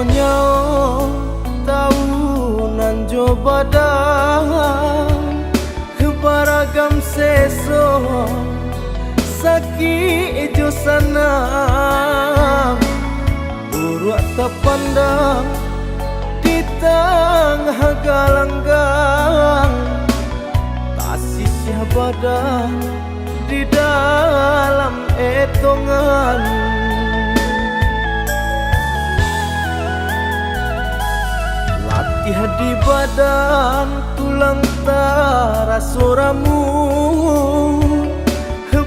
nyao tahunan jo badan baragam seso sakit jo sana urut terpandang di tengah galanggang tak sisih badan di dalam etongan. Latih di badan tulang tarasuramu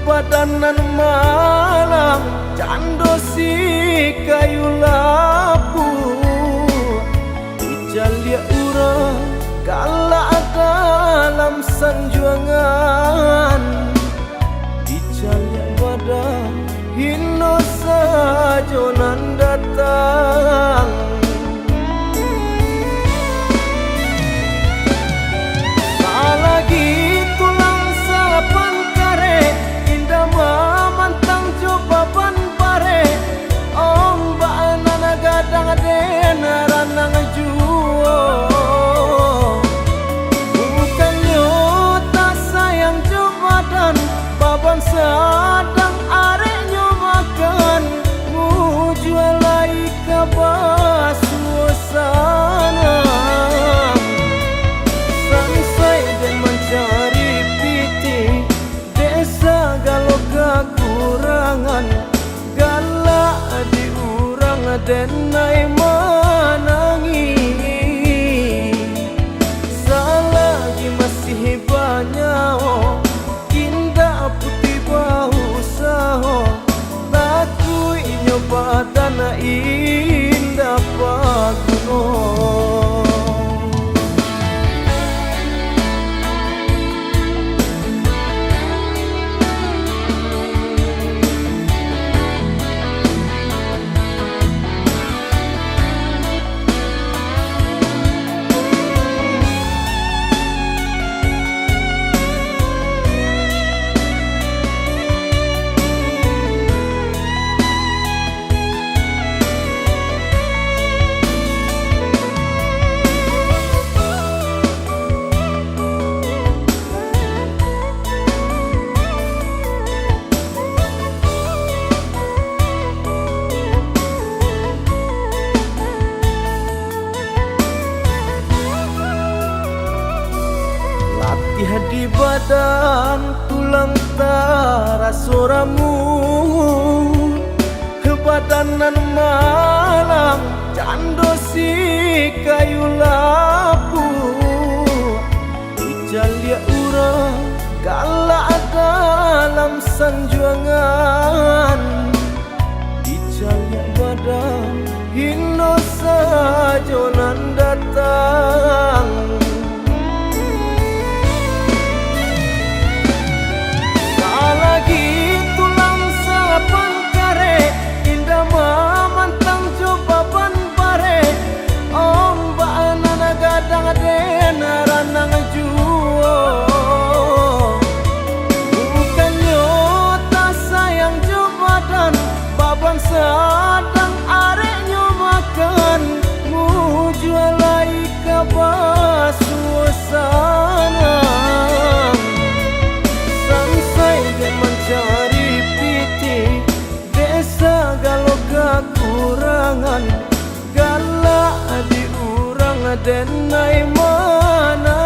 badanan malam cando si kayu lapu ijalia urang galak dalam sanjuangan ijalia badan hino sajo nan datang. Sadang areknya makan mujual lai kabah suasana sampai dan mencari piti desa galau kekurangan galak diurang denai menangi selagi masih banyak badan indah pakuno. Di badan tulang tarasuramu badanan malam cando si kayu lapu ijalia urang galak dalam sanjuangan ijalia badan hino sajo nan datang. Sadang areknya makan mujual lai kabah suasana sampai dan mencari piti desa galau kekurangan galak diurang denai mana